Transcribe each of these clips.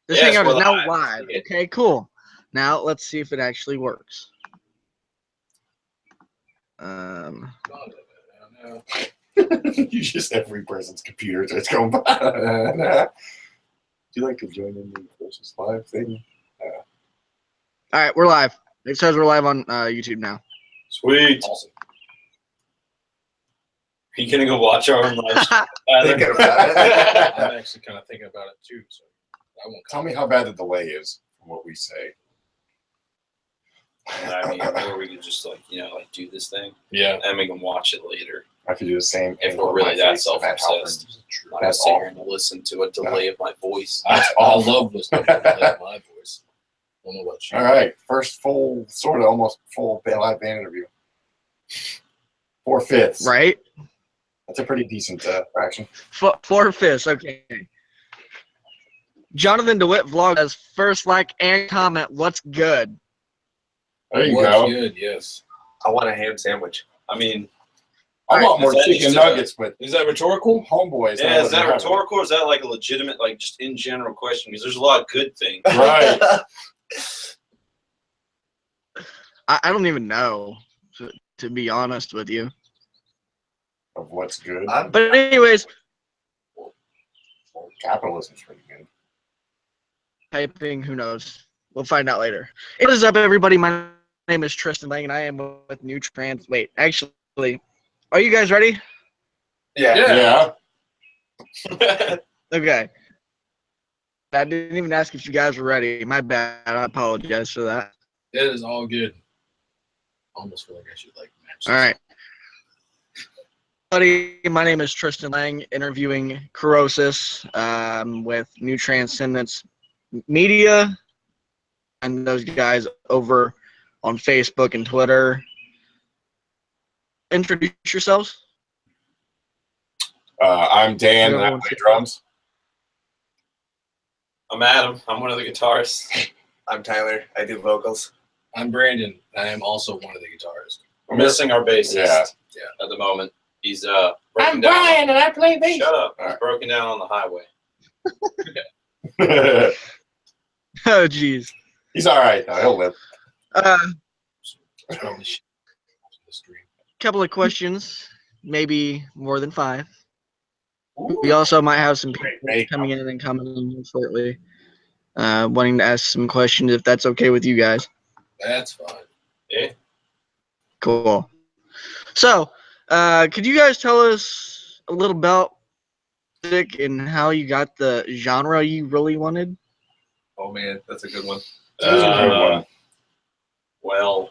This hangout is now live. Okay, cool. Now let's see if it actually works. You just every person's computer just going by. Would you like to join in the Krosis live thing? All right, we're live. It says we're live on YouTube now. Sweet. Awesome. Are you gonna go watch our own live stream? Thinking about it. I'm actually kind of thinking about it too. So I won't. Tell me how bad the delay is from what we say. I mean, or we could just like do this thing, Yeah. and we can watch it later. I could do the same thing. If we're really that self-obsessed, I'm not That's sit here and awful. listen to a delay of my voice. I love listening to my voice. I don't know about you. All right, first full, sort of almost full live band interview. 4/5. Right? That's a pretty decent fraction. 4/5. Okay. Jonathan DeWitt vlog says first like and comment. What's good? There you What's go. good, yes. I want a ham sandwich. I mean, I want more Is that chicken just nuggets, but Is that rhetorical? homeboys. yeah, is that rhetorical or is that like a legitimate, like just in general question? Because there's a lot of good things. Right. I don't even know, to be honest with you. Of what's good. But anyways, Well, capitalism's pretty good. typing, who knows? We'll find out later. What is up, everybody? My name is Tristen Lang, and I am with New Trans. Wait, actually, are you guys ready? Yeah. Yeah. Okay. I didn't even ask if you guys were ready. My bad. I apologize for that. It is all good. Almost feel like I should like match. All right. Buddy, my name is Tristen Lang, interviewing Krosis with New Transcendence Media and those guys over on Facebook and Twitter. Introduce yourselves. I'm Dan, and I play drums. I'm Adam. I'm one of the guitarists. I'm Tyler. I do vocals. I'm Brandon. I am also one of the guitarists. We're missing our bassist. Yeah. At the moment, he's I'm broken down. Brian, and I play bass. Shut up. All He's right. broken down on the highway. Oh, jeez. He's all right, though. He'll live. It's probably shit watching the stream. Couple of questions, maybe more than 5. We also might have some people coming in and commenting shortly, wanting to ask some questions, if that's okay with you guys. That's fine. Yeah. Cool. So, could you guys tell us a little about music and how you got the genre you really wanted? Oh man, that's a good one. That's a good one. Well,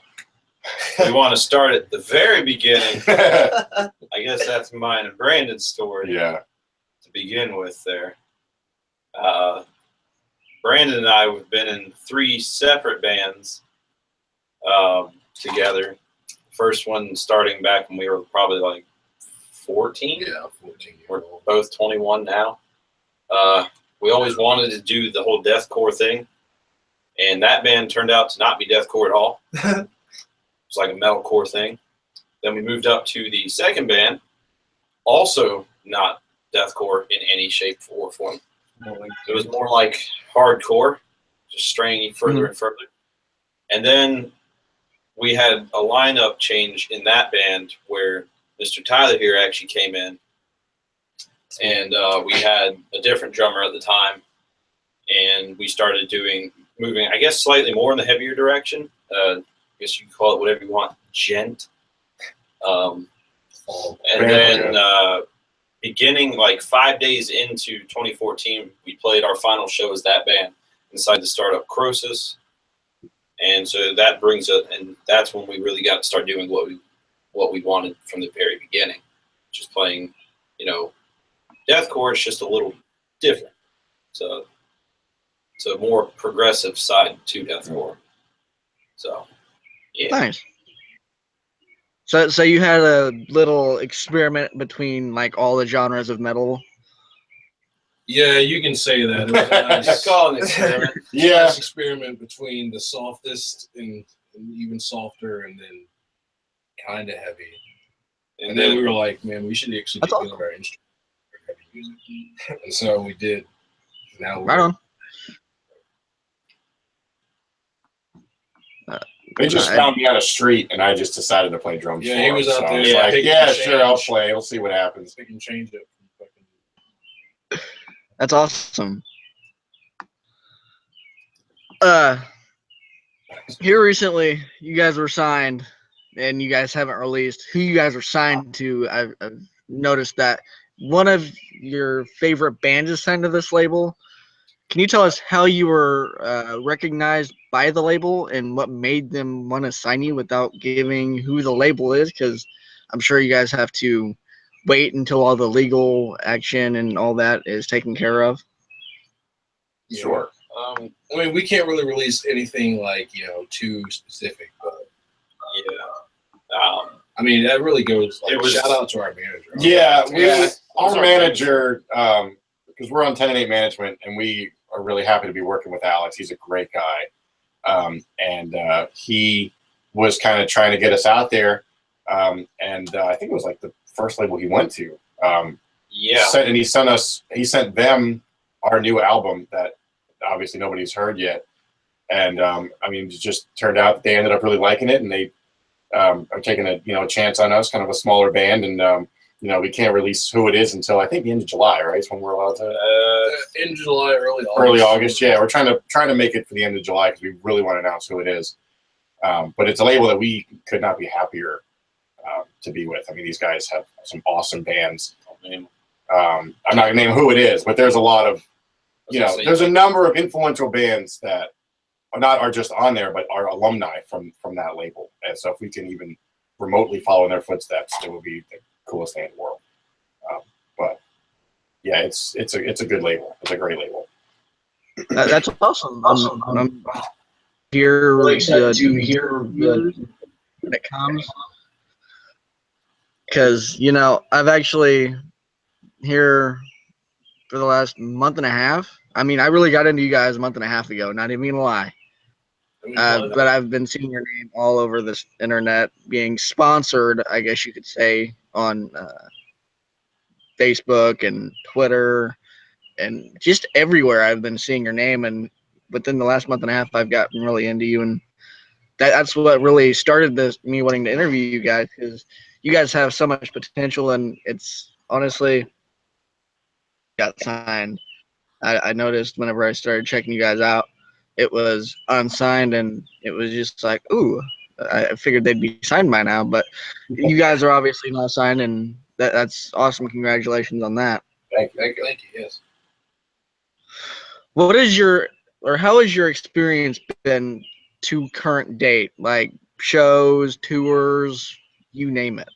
we want to start at the very beginning. I guess that's mine and Brandon's story. Yeah. To begin with there. Brandon and I have been in 3 separate bands together. First one starting back when we were probably like 14. Yeah, 14 We're years old. both 21 now. We always wanted to do the whole deathcore thing, and that band turned out to not be deathcore at all. It was like a metalcore thing. Then we moved up to the second band, also not deathcore in any shape or form. It was more like hardcore, just straying further and further. And then we had a lineup change in that band where Mr. Tyler here actually came in, and we had a different drummer at the time, and we started moving, I guess, slightly more in the heavier direction. I guess you can call it whatever you want, gent. And then beginning like 5 days into 2014, we played our final show as that band and decided to start up Krosis. And so that brings it, and that's when we really got to start doing what we wanted from the very beginning, just playing, deathcore. It's just a little different. So it's a more progressive side to deathcore. So, yeah. Nice. So you had a little experiment between like all the genres of metal. Yeah, you can say that. It was a nice, Call it an experiment. Yeah. nice experiment between the softest and even softer, and then kind of heavy. And then we were like, man, we should actually That's do awesome. our instrument for heavy music. And so we did. Now Right on. They just found me on a street, and I just decided to play drums. Yeah, he was out there. I was like, yeah, sure, I'll play. We'll see what happens. We can change it. That's awesome. Here recently, you guys were signed, and you guys haven't released who you guys were signed to. I've noticed that one of your favorite bands is signed to this label. Can you tell us how you were recognized by the label and what made them want to sign you without giving who the label is? Because I'm sure you guys have to wait until all the legal action and all that is taken care of. Sure. I mean, we can't really release anything like, too specific, but I mean, that really goes. Like, shout out to our manager. Yeah, our manager, because we're on 10 and 8 management, and we are really happy to be working with Alex. He's a great guy, and he was kind of trying to get us out there, and I think it was like the first label he went to. And he sent them our new album that obviously nobody's heard yet, and I mean, it just turned out that they ended up really liking it, and they are taking a chance on us, kind of a smaller band, and we can't release who it is until I think the end of July, right? It's when we're allowed to. End of July, early August. Early August, yeah. We're trying to make it for the end of July because we really want to announce who it is. But it's a label that we could not be happier to be with. I mean, these guys have some awesome bands. I'm not gonna name who it is, but there's a lot of, there's a number of influential bands that are just on there, but are alumni from that label. And so if we can even remotely follow in their footsteps, it would be the coolest thing in the world. But yeah, it's a good label. It's a great label. That's awesome. I'm here to hear when it comes, because I've actually here for the last month and a half. I mean, I really got into you guys a month and a half ago. Not even gonna lie. But I've been seeing your name all over this internet, being sponsored, I guess you could say, on Facebook and Twitter and just everywhere. I've been seeing your name, and within the last month and a half, I've gotten really into you, and that's what really started me wanting to interview you guys, because you guys have so much potential, and it's honestly got signed. I noticed whenever I started checking you guys out, it was unsigned, and it was just like, ooh, I figured they'd be signed by now, but you guys are obviously not signed, and that's awesome. Congratulations on that. Thank you. Yes. How has your experience been to current date? Like shows, tours, you name it.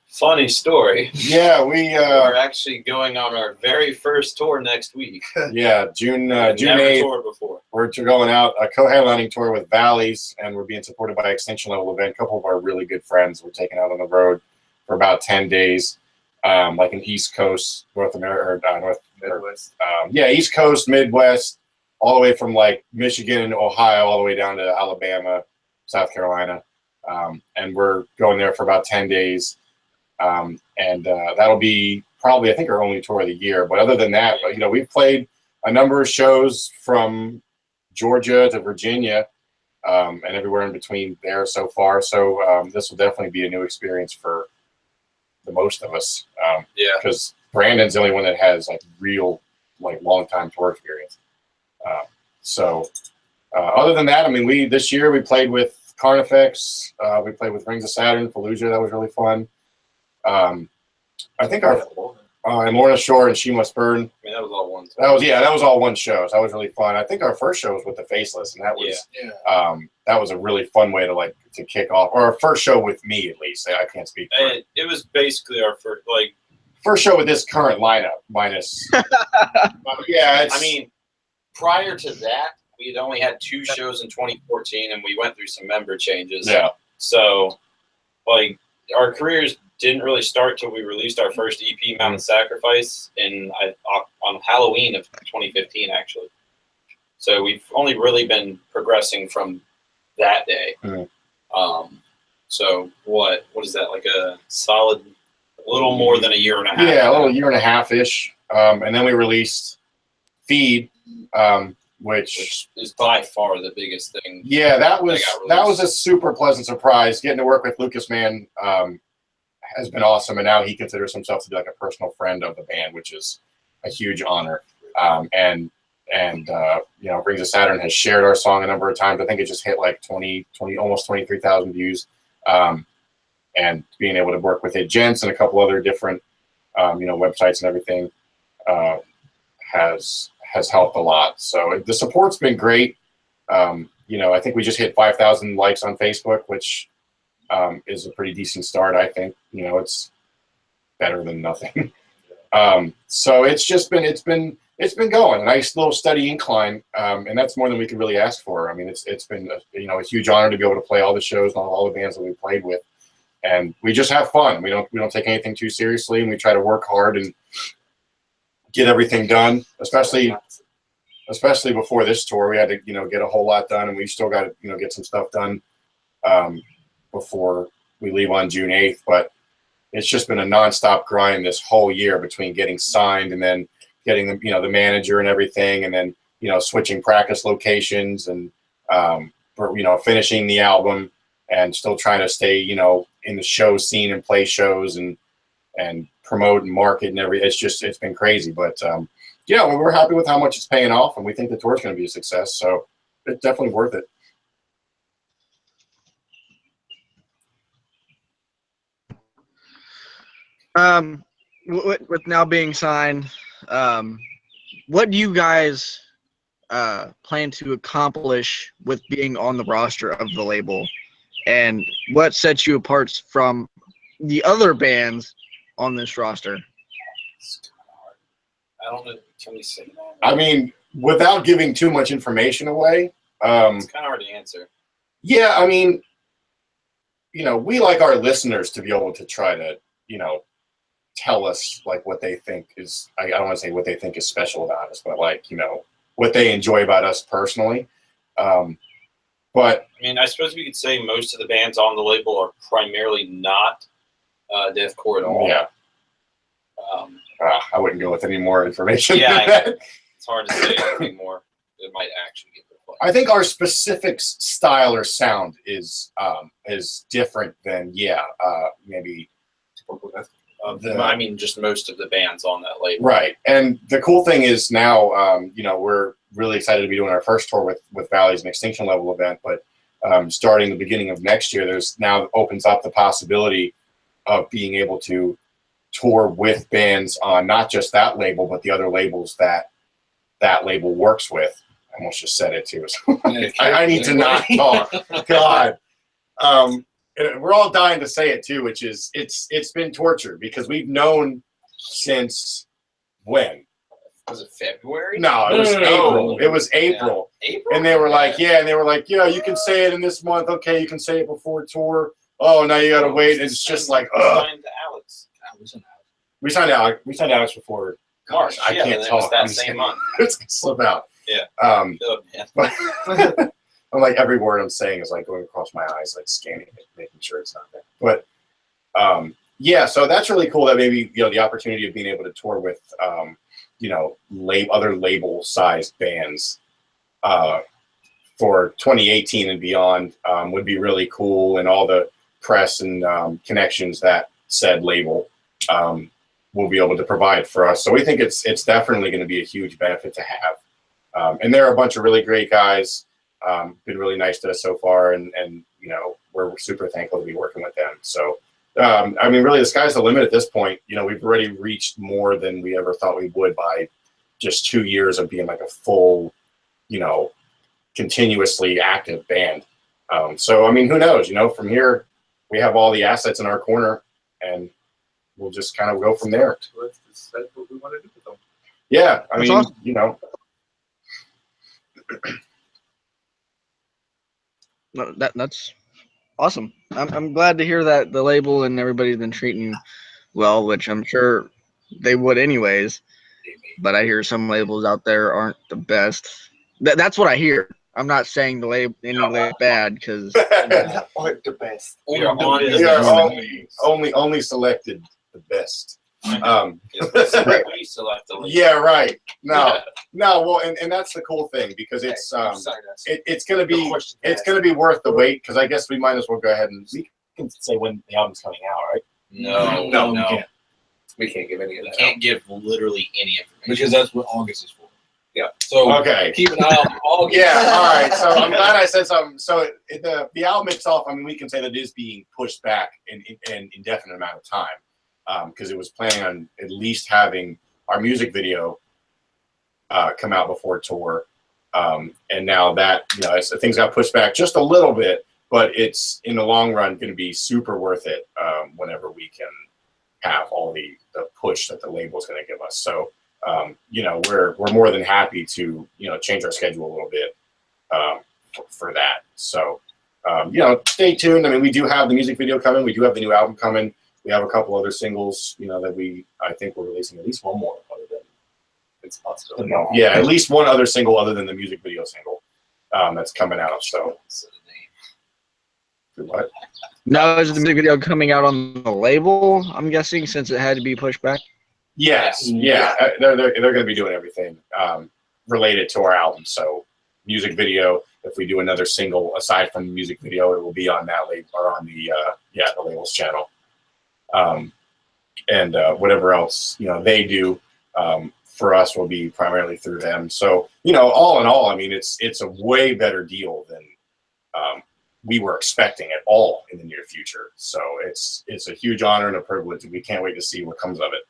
Funny story. Yeah, we're actually going on our very first tour next week. Yeah, June never 8th. toured before. We're going out a co-headlining tour with Valleys, and we're being supported by Extinction Level Event. A couple of our really good friends we're taking out on the road for about 10 days, like in East Coast, North America, or Midwest. East Coast, Midwest, all the way from like Michigan and Ohio, all the way down to Alabama, South Carolina, and we're going there for about 10 days. And that'll be probably, I think, our only tour of the year. But other than that, we've played a number of shows from Georgia to Virginia, and everywhere in between there so far. So this will definitely be a new experience for the most of us. Because Brandon's the only one that has like real, like long time tour experience. Other than that, I mean, this year we played with Carnifex. We played with Rings of Saturn, Fallujah. That was really fun. I think our and Lorna Shore and She Must Burn. I mean, that was all one. That was all one show. So that was really fun. I think our first show was with the Faceless, and that was that was a really fun way to kick off, or our first show with me at least. I can't speak for it. It was basically our first show with this current lineup minus. I mean, prior to that, we had only had 2 shows in 2014, and we went through some member changes. Yeah. So, our careers didn't really start till we released our first EP, Mountain Sacrifice, on Halloween of 2015, actually. So we've only really been progressing from that day. Mm-hmm. So what is that, like a solid, a little more than a year and a half? Yeah, a little year and a half-ish. And then we released Feed, which is by far the biggest thing. Yeah, that was a super pleasant surprise. Getting to work with Lucas Mann has been awesome, and now he considers himself to be like a personal friend of the band, which is a huge honor. And Rings of Saturn has shared our song a number of times. I think it just hit like 20 almost 23,000 views. And being able to work with It Gents and a couple other different websites and everything has helped a lot. So the support's been great. I think we just hit 5,000 likes on Facebook, which is a pretty decent start. I think it's better than nothing. So it's been going a nice little steady incline, and that's more than we could really ask for. I mean, it's been a huge honor to be able to play all the shows and all the bands that we played with, and we just have fun. We don't take anything too seriously, and we try to work hard and get everything done, especially before this tour. We had to get a whole lot done, and we still got to get some stuff done before we leave on June 8th. But it's just been a nonstop grind this whole year between getting signed and then getting the manager and everything, and then switching practice locations and finishing the album and still trying to stay in the show scene and play shows and promote and market and everything. It's been crazy, but we're happy with how much it's paying off, and we think the tour's going to be a success. So it's definitely worth it. With now being signed, what do you guys plan to accomplish with being on the roster of the label, and what sets you apart from the other bands on this roster? I don't know. Can we say that? I mean, without giving too much information away, it's kind of hard to answer. Yeah, I mean, we like our listeners to be able to try to, tell us like what they think is. I don't want to say what they think is special about us, but like what they enjoy about us personally. But I mean, I suppose we could say most of the bands on the label are primarily not deathcore at all. Yeah. I wouldn't go with any more information. Yeah, it's hard to say anything more. It might actually get reflected. I think our specific style or sound is different than maybe. I mean, just most of the bands on that label. Right, and the cool thing is now, we're really excited to be doing our first tour with Valley's an Extinction Level event, but starting the beginning of next year, there's now opens up the possibility of being able to tour with bands on not just that label, but the other labels that label works with. I almost just said it too. I need to not talk. God. And we're all dying to say it too, which is it's been torture because we've known since when? Was it February? No, it was April. It was April. Yeah. April? And they were like, you can say it in this month. Okay, you can say it before tour. Oh, now you gotta wait. It's just like, signed to Alex. We signed Alex before March. I can't talk. That same month. It's gonna slip out. Yeah. But I'm like every word I'm saying is like going across my eyes, like scanning it, making sure it's not there. But so that's really cool that maybe the opportunity of being able to tour with other label-sized bands for 2018 and beyond would be really cool, and all the press and connections that said label will be able to provide for us. So we think it's definitely going to be a huge benefit to have. And there are a bunch of really great guys. Been really nice to us so far, and we're super thankful to be working with them. So I mean, really, the sky's the limit at this point. We've already reached more than we ever thought we would by just 2 years of being like a full, continuously active band. So I mean, who knows? From here, we have all the assets in our corner, and we'll just kind of go from there. Let's decide what we want to do with them. Yeah, I mean, awesome. That's awesome. I'm glad to hear that the label and everybody's been treating you well, which I'm sure they would anyways. But I hear some labels out there aren't the best. That's what I hear. I'm not saying the label any label bad because aren't the best. We are only selected the best. We still have to. Yeah, right. No, well, and that's the cool thing because it's it's gonna be worth the wait because I guess we might as well go ahead and we can say when the album's coming out, right? No, we can't. We can't give any of We that. can't give literally any information Because that's what August is for. Yeah. So Okay. keep an eye out for August. Yeah, all right. So I'm glad I said something. So the album itself, I mean, we can say that it is being pushed back in an indefinite amount of time because it was planning on at least having our music video come out before tour, and now that things got pushed back just a little bit, but it's in the long run going to be super worth it whenever we can have all the push that the label is going to give us. So. We're more than happy to change our schedule a little bit for that. So stay tuned. I mean, we do have the music video coming. We do have the new album coming. We have a couple other singles. That I think we're releasing at least one more other than It's possible. yeah, at least one other single other than the music video single that's coming out. So what? Now is the music video coming out on the label? I'm guessing since it had to be pushed back. Yes, yeah, they're going to be doing everything related to our album. So, music video. If we do another single aside from the music video, it will be on that label or on the label's channel. And whatever else they do for us will be primarily through them. So, all in all, I mean, it's a way better deal than we were expecting at all in the near future. So, it's a huge honor and a privilege, and we can't wait to see what comes of it.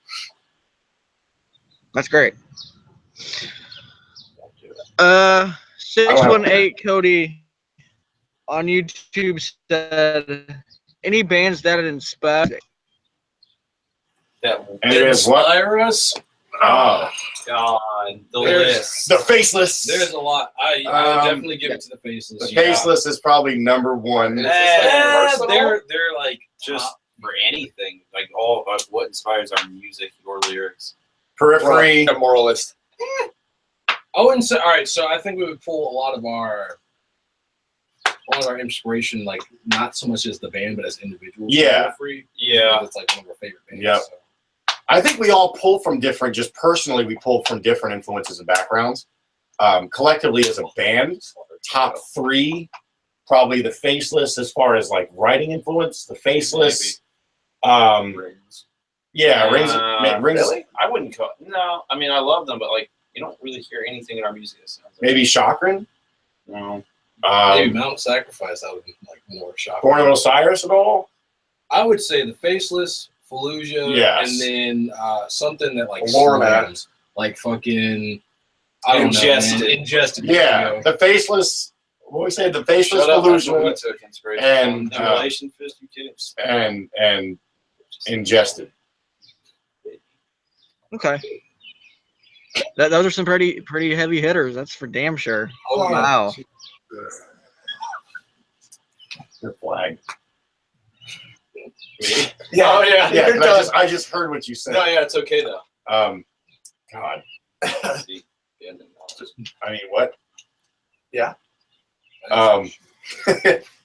That's great. 618 Cody on YouTube said, any bands that inspire That inspire us? Oh, God, the list. The Faceless. There's a lot. I definitely give it to the Faceless. The Faceless is probably number one. They're like Just for anything, like all of what inspires our music, your lyrics. Periphery. A moralist. I wouldn't say. All right, so I think we would pull a lot of our inspiration, like not so much as the band, but as individuals. Yeah. Yeah. It's like one of our favorite bands. Yep. So. I think we all pull from different. Just personally, we pull from different influences and backgrounds. Collectively, as a band, top three, probably the Faceless as far as like writing influence. The Faceless. Yeah, Rings. Really? I wouldn't call. No, I mean I love them, but like you don't really hear anything in our music that sounds like Maybe Chakran. No. Maybe Mount Sacrifice. I would be like more shocked. Born of Osiris at all? I would say the Faceless, Fallujah, Yes. and then something that like Lorna. slams, like fucking I don't Ingested. know, man. Ingested. Yeah, the Faceless. What we say? The Faceless, Shut up, that's what we Fallujah, took inspiration and, from. Immolation Fist, you kidding? and Ingested. Okay. Those are some pretty heavy hitters. That's for damn sure. Oh, yeah. Wow. Your flag. Yeah. Oh, yeah. Yeah, You're 'cause done. I just heard what you said. No, yeah, it's okay though. God. See, yeah, no, I mean, what? Yeah.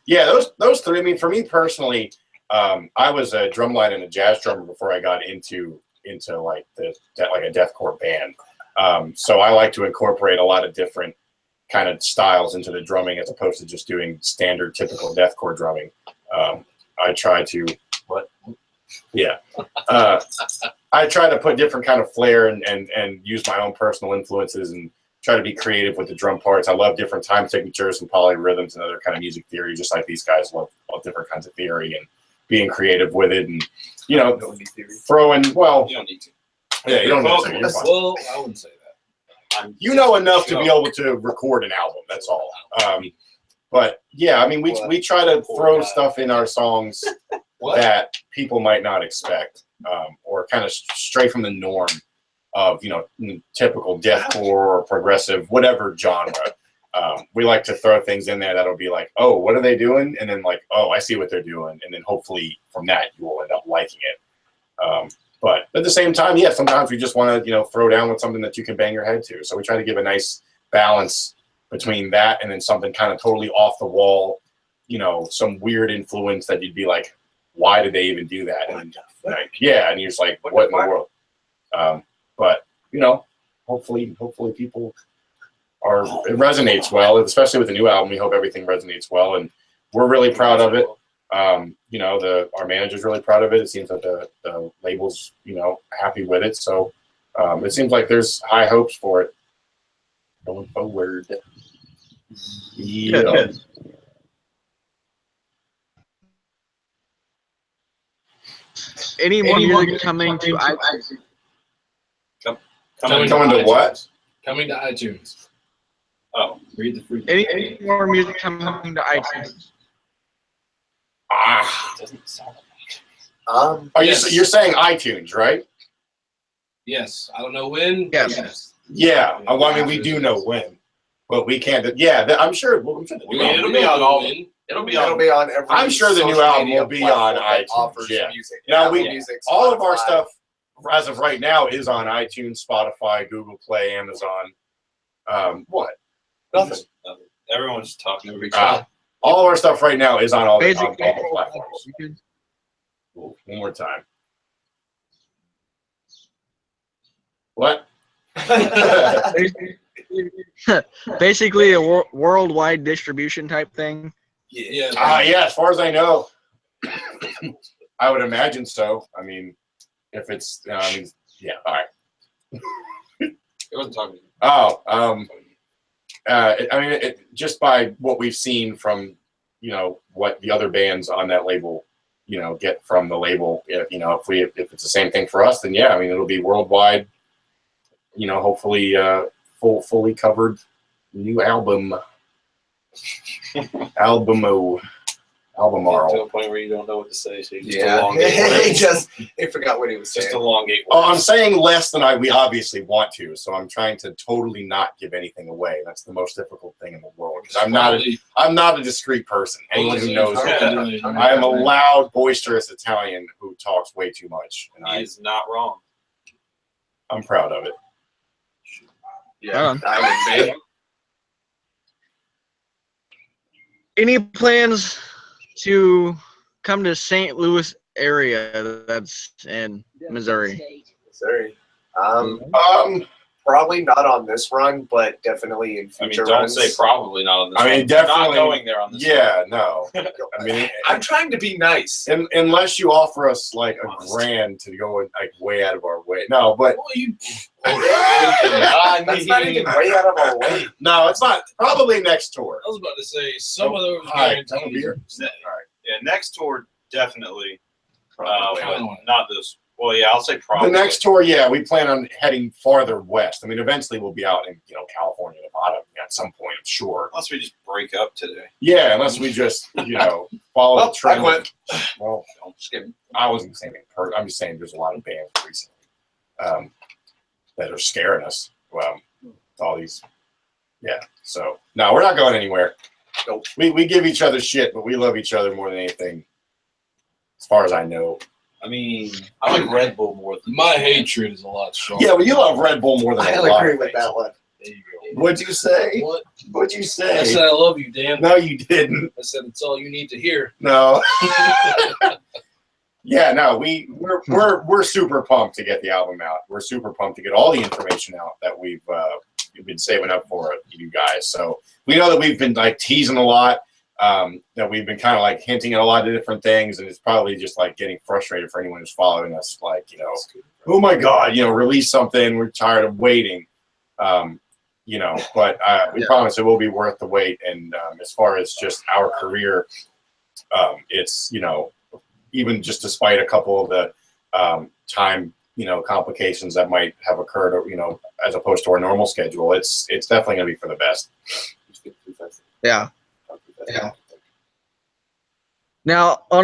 Yeah, those three. I mean, for me personally, I was a drumline and a jazz drummer before I got into like a deathcore band. So I like to incorporate a lot of different kind of styles into the drumming as opposed to just doing standard typical deathcore drumming. I try to I try to put different kind of flair and use my own personal influences and try to be creative with the drum parts. I love different time signatures and polyrhythms and other kind of music theory, just like these guys love different kinds of theory and being creative with it and throwing. Well, you don't need to. yeah, you don't know. You're fine. Well, I wouldn't say that. You know enough to be able to record an album. That's all. But yeah, I mean, we try to throw stuff in our songs that people might not expect, or kind of stray from the norm of typical deathcore or progressive, whatever genre. We like to throw things in there that'll be like, oh, what are they doing? And then like, oh, I see what they're doing. And then hopefully from that you will end up liking it. But at the same time, yeah, sometimes we just want to throw down with something that you can bang your head to. So we try to give a nice balance between that and then something kind of totally off the wall, some weird influence that you'd be like, why did they even do that? And like, yeah, and you're just like, what in the world? But you know, hopefully people it resonates well, especially with the new album. We hope everything resonates well, and we're really proud of it. You know, our manager's really proud of it. It seems like the label's, you know, happy with it. So it seems like there's high hopes for it going forward. Yeah. Any more music coming to iTunes? Coming to what? Coming to iTunes. Oh, Read the free. Any more music coming to iTunes? Ah. doesn't sound like Oh, you're saying iTunes, right? Yes. I don't know when. Yes. Yeah. Well, I mean, we do know when, but we can't. Yeah, I'm sure. Well, it'll be on all. It'll be on every. I'm sure the new social album media will be on platform that iTunes. offers Yeah. music. Now Apple we Music, all of our Spotify. stuff as of right now is on iTunes, Spotify, Google Play, Amazon. What? Nothing. Everyone's talking over each Ah. other. All of our stuff right now is on all the Basically, platforms. One more time. What? Basically, a worldwide distribution type thing. Yeah. Yeah, as far as I know, I would imagine so. I mean, if it's, yeah, all right. It wasn't talking to you. Oh, I mean, just by what we've seen from, you know, what the other bands on that label, you know, get from the label. You know, if it's the same thing for us, then yeah, I mean, it'll be worldwide. You know, hopefully, fully covered new album. Albumaro. To a point where you don't know what to say, so you just elongate. He forgot what he was saying. Just elongate. Oh, I'm saying less than we obviously want to, so I'm trying to totally not give anything away. That's the most difficult thing in the world. Because I'm not a discreet person. Anyone who knows me, I am a loud, boisterous Italian who talks way too much. And He is not wrong. I'm proud of it. Yeah, I would be. Any plans to come to St. Louis area? That's in Missouri. Sorry. Probably not on this run, but definitely in future don't runs. say probably not on this. I mean, one. definitely Not going there on this. Yeah, no. I mean, I'm trying to be nice. unless you offer us like $1,000 to go like way out of our way. No, but Well, you. That's not even way out of our way. no, it's not. Probably next tour. I was about to say some of those Hi, guarantees. come here. Ne- Yeah, next tour definitely. Probably. But not this. Well, yeah, I'll say probably. The next tour, yeah, we plan on heading farther west. I mean, eventually we'll be out in, you know, California, Nevada at some point, I'm sure. Unless we just break up today. Yeah, unless we just, you know, follow the trend. I quit. Well, I'm just kidding. I wasn't saying it. I'm just saying there's a lot of bands recently that are scaring us. All these, yeah. So no, we're not going anywhere. Nope. We give each other shit, but we love each other more than anything, as far as I know. I mean, I like Red Bull more than My hatred is a lot stronger. Yeah, but you love Red Bull more than a I lot agree of with things. that one. There you go. What'd you say? What? What'd you I say? said I love you, Dan. No, you didn't. I said it's all you need to hear. No. Yeah, no, we're super pumped to get the album out. We're super pumped to get all the information out that we've been saving up for you guys. So we know that we've been like teasing a lot, that we've been kind of like hinting at a lot of different things, and it's probably just like getting frustrated for anyone who's following us. Like, you know, oh my God, you know, release something. We're tired of waiting. You know, but we promise it will be worth the wait. And as far as just our career, it's, you know, even just despite a couple of the time, you know, complications that might have occurred, or, you know, as opposed to our normal schedule, it's definitely going to be for the best. Yeah. Yeah. Now, I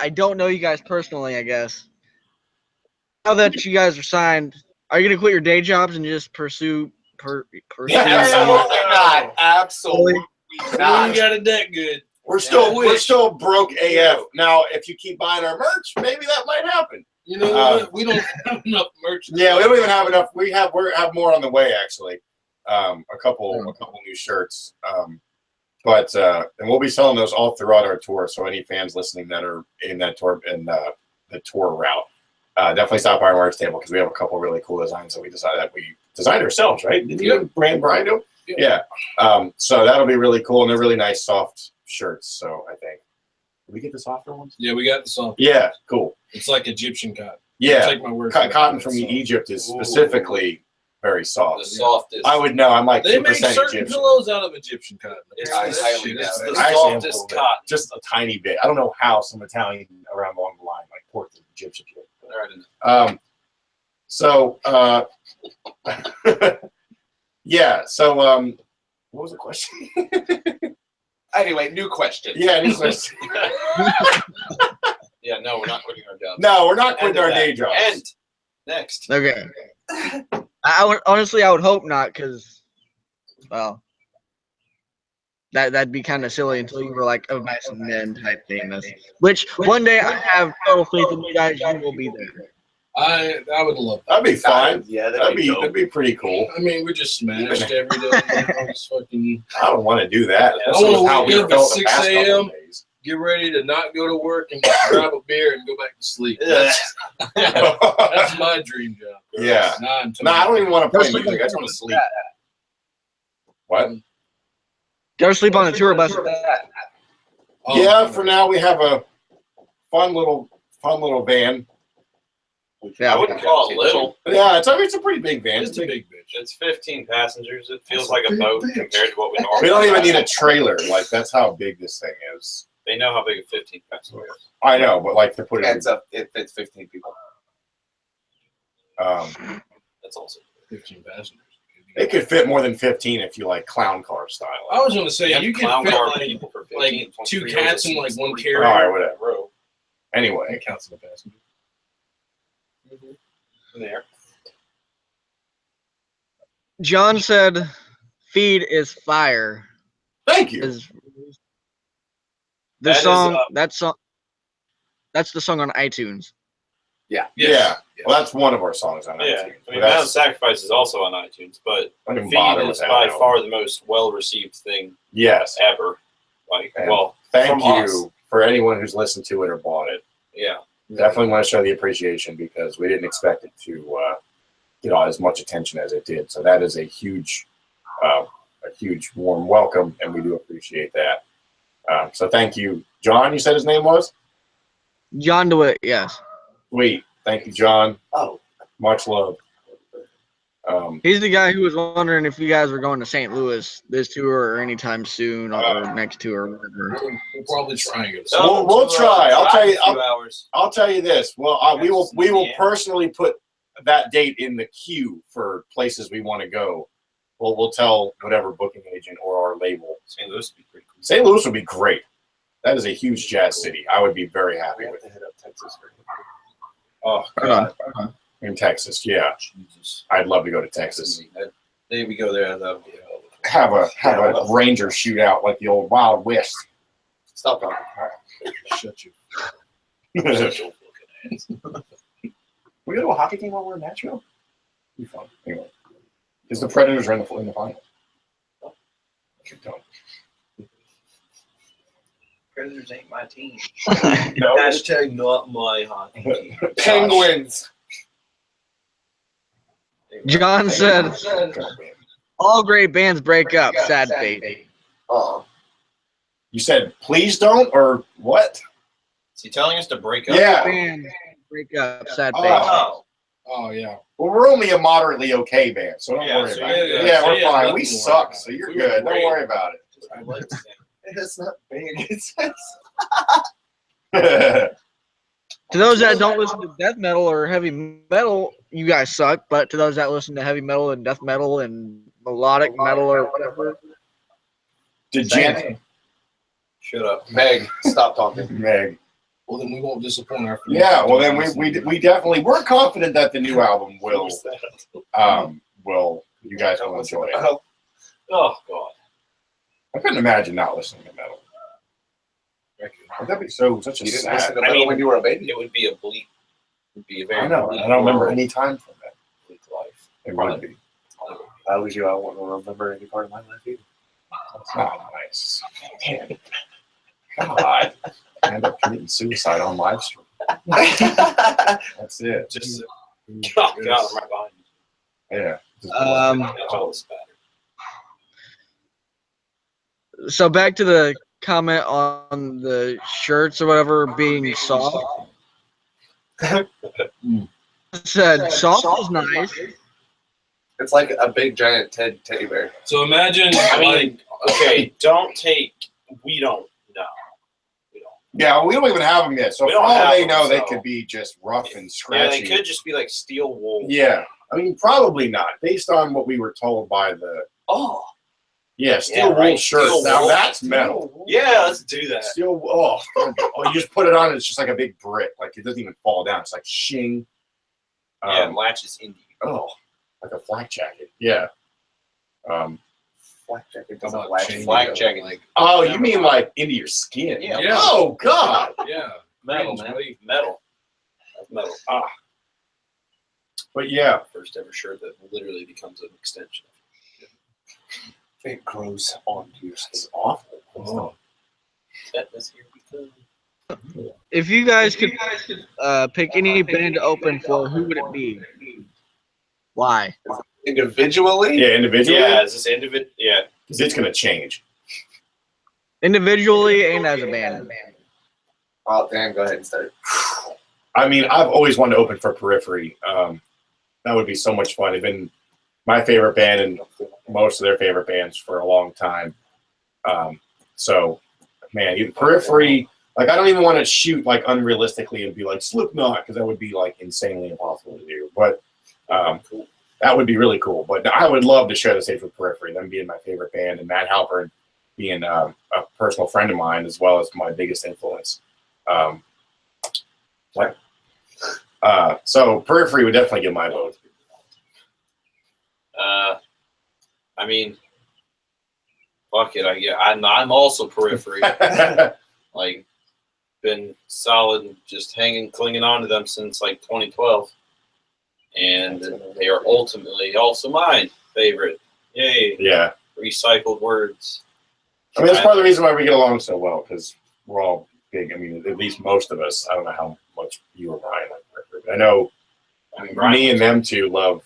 don't know you guys personally, I guess. Now that you guys are signed, are you gonna quit your day jobs and just pursue? Absolutely not. Absolutely You not. got it that good. We're still broke AF. Now, if you keep buying our merch, maybe that might happen. You know what? We don't have enough merch. Yeah, we don't even have enough. We have more on the way, actually. A couple new shirts. But and we'll be selling those all throughout our tour. So any fans listening that are in that tour the tour route, definitely stop by our merch table because we have a couple really cool designs that we designed ourselves, right? Did you brand Brian do? Yeah. So that'll be really cool, and they're really nice soft shirts. So I think did we get the softer ones? Yeah, we got the soft. Yeah, cool. It's like Egyptian cotton. Yeah, take my word for it. cotton from Egypt is specifically very soft. The softest. I would know. I'm like They 2% make certain Egyptian. pillows out of Egyptian cotton. It's I the, highly it's doubt the it. I actually am softest full of it. cotton. Just a tiny bit. I don't know how some Italian around along the line like pork the Egyptian shit. All right. So yeah. So what was the question? Anyway, new question. Yeah, new question. Yeah, no, we're not quitting our job. No, we're not quitting End of our that. day jobs. And next. Okay. I would honestly, I would hope not, because, well, that'd be kind of silly until you were like a nice men type famous. Which one day I have total faith in you guys. You will be there. I would love that. That'd be fine. Yeah, That'd be pretty cool. I mean, we just smashed every day. Just fucking I don't want to do that. Yeah, This I wanna is how wake we up felt at the past 6 couple a.m. days. get ready to not go to work and grab a beer and go back to sleep. Yeah. That's my dream job. Yeah. Nah, I'm No, I don't even want to play Go sleep music. I just on want to the sleep. What? Go sleep on the tour bus with that. Oh, Yeah, for now we have a fun little van. Yeah. I wouldn't call it little. Yeah, it's a pretty big van. It's a big bitch. It's 15 passengers. It feels like a boat compared to what we normally We don't even need a have. trailer. Like that's how big this thing is. They know how big a 15 passenger is. I know, but like to put it. It fits 15 people. That's also 15 passengers. It could fit more than 15 if you like clown car style. I was gonna say you clown could fit car like, people for 15, like 2 23 cats years in like is one pretty All right, carrier. whatever. row. Anyway, That counts as a passenger. There. John said, "Feed is fire." thank you. Is That is, that's the song on iTunes. Yeah. Yes. Well, that's one of our songs on Yeah. iTunes. I mean, But Mountain that's, Sacrifice is also on iTunes, but I don't even Feed bother with is that by album. far the most well-received thing Yes. ever. Like, And well, Thank from you us. for anyone who's listened to it or bought it. Yeah. Definitely want to show the appreciation because we didn't expect it to get as much attention as it did. So that is a huge warm welcome, and we do appreciate that. So thank you, John. You said his name was? John DeWitt, yes. Sweet. Thank you, John. Oh, Much love. He's the guy who was wondering if you guys were going to St. Louis this tour or anytime soon or next tour or whatever. We'll probably try and get We'll try. I'll tell you. A few hours. I'll tell you this. Well, we will personally put that date in the queue for places we want to go. We'll tell whatever booking agent or our label. St. Louis would be pretty cool. St. Louis would be great. That is a huge jazz city. I would be very we happy have with to hit up Texas. Oh, Hold God. in Texas. Yeah, Jesus. I'd love to go to Texas. That day we go there, though. Have a Ranger shootout like the old Wild West. Stop talking. Shut you. We go to a hockey game while we're in Nashville. Be fun. Anyway, because the Predators are in the final. Keep going. Predators ain't my team. No. Hashtag not my hockey. Penguins. John said, "All great bands break up. Sad fate." Oh, You said please don't or what? Is he telling us to break up? Yeah. Bands break up. Sad Oh. fate. Oh. Oh yeah. Well, we're only a moderately okay band, so don't Yeah, worry so about it. yeah, Yeah, so we're yeah, fine. nothing We to worry suck, about. so you're We were good. Don't great. worry about I like that. it's not big. It's it. To those that don't listen to death metal or heavy metal, you guys suck. But to those that listen to heavy metal and death metal and melodic metal or whatever, Degenerate. Shut up. Meg, stop talking. Meg. Well, then we won't disappoint our friends. Yeah, well then we definitely we're confident that the new album will you guys will enjoy it. Oh, Oh, God. I couldn't imagine not listening to metal. That'd be such a you didn't sad. listen to metal when you were a baby. It would be a bleak. It would be a very I know. bleak I don't remember world, any time from that. bleak life. It would be. If I was you, I wouldn't remember any part of my life either. Oh, nice. Man, God. I end up committing suicide on live stream. That's it. Just God, I'm right behind you. Yeah. That's all this matter. So back to the comment on the shirts or whatever being soft. Said soft is nice. It's like a big giant teddy bear. So imagine, I mean, okay, we don't know. Yeah, we don't even have them yet. So We for don't all have they them, know, they so- could be just rough and Yeah, scratchy. they could just be like steel wool. Yeah. I mean, probably not. Based on what we were told by the steel Yeah, wool right. shirts. Steel Now wool. that's metal. Yeah, let's do that. Steel. Oh, you just put it on. And it's just like a big brick. Like it doesn't even fall down. It's like shing. Yeah, it latches into you. Oh, like a flak jacket. Yeah. Flak jacket How doesn't about latch chain into flak you. jacket? Like, Oh, you mean like into your skin? Yeah. Yeah. Oh God. yeah, Metal, Fringe, man. buddy. Metal. That's metal. But yeah. First ever shirt that literally becomes an extension. It grows onto your skin. It's awful. Oh. Tetanus here because If you guys could pick any band to open for, who would it be? Why? Individually? Yeah, individually. yeah, is this individual? Yeah, Because it's gonna change. Individually and as a band. Oh, Dan, go ahead and start. I mean, I've always wanted to open for Periphery. That would be so much fun. They've been my favorite band and most of their favorite bands for a long time. So, man, Periphery. Like, I don't even want to shoot like unrealistically and be like Slipknot because that would be like insanely impossible to do. But that would be really cool. But I would love to share the stage with Periphery. Them being my favorite band and Matt Halpern being a personal friend of mine as well as my biggest influence. So Periphery would definitely get my vote. I mean, fuck it. I'm also Periphery. Like, been solid and just clinging on to them since like 2012, and they are ultimately also my favorite. Yay! Yeah, Recycled words. I mean that's part of the reason why we get along so well because we're all big. I mean, at least most of us. I don't know how much you or Brian like Periphery. But I know me and them two love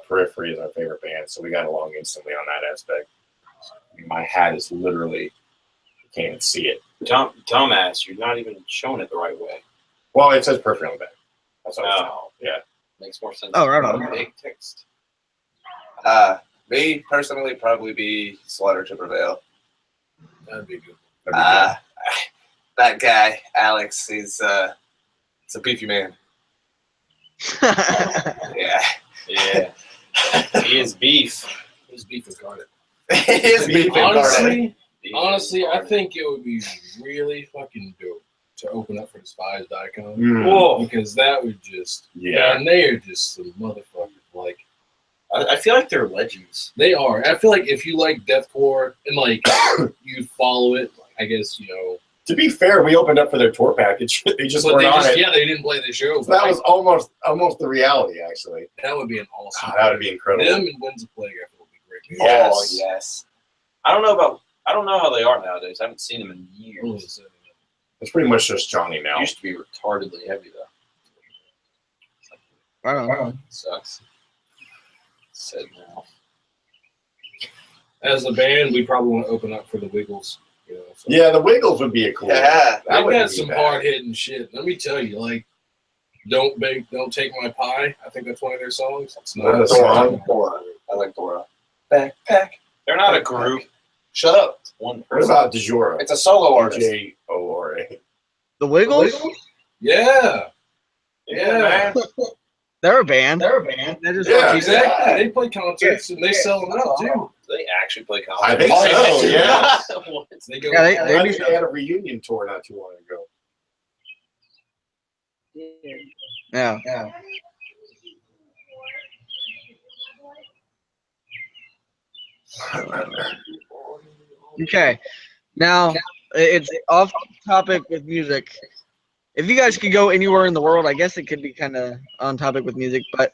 Periphery as our favorite band, so we got along instantly on that aspect. I mean, my hat is literally, you can't even see it. Dumbass, you're not even showing it the right way. Well, it says Periphery on the back. That's what I was saying. Oh, Yeah. makes more sense. Oh, right on. Big text. Me personally probably be Slaughter to Prevail. That'd be good. That'd That guy, Alex, he's a beefy man. Yeah. Yeah. He is beef. His beef is guarded. He is beef incarnate. Honestly, I think it would be really fucking dope to open up for Despised Icon. Mm. Whoa. Because that would just, Yeah. and they are just some motherfuckers. Like, I feel like they're legends. they are. I feel like if you like deathcore and like you follow it, I guess, you know. To be fair, we opened up for their tour package. They just But weren't they on just, it. yeah, they didn't play the show. So that was almost the reality, actually. that would be an awesome. Oh, that would be incredible. Them and Winds of Plague, I feel would be great. Yes. Oh, yes. I don't know how they are nowadays. I haven't seen them in years. It's pretty much just Johnny now. Used to be retardedly heavy though. Right on. Sucks. Said now. As a band, we probably want to open up for the Wiggles. You know, so. Yeah, the Wiggles would be a cool. Yeah. That They've wouldn't got be some bad. hard hitting shit. Let me tell you, like, don't take my pie. I think that's one of their songs. It's not a That's song. Dora. I like Dora. Backpack. They're not a group. Shut up. It's one What person. about DeJora? It's a solo artist. DJORA. The Wiggles? Yeah. Yeah, man. They're a band. They're just Yeah. Exactly. They play concerts and they sell them out too. They actually play concerts. I think Oh, so. yeah. Yeah. They go. Yeah, I think they had a reunion tour not too long ago. Yeah. Okay. Now it's off topic with music. If you guys could go anywhere in the world, I guess it could be kind of on topic with music. But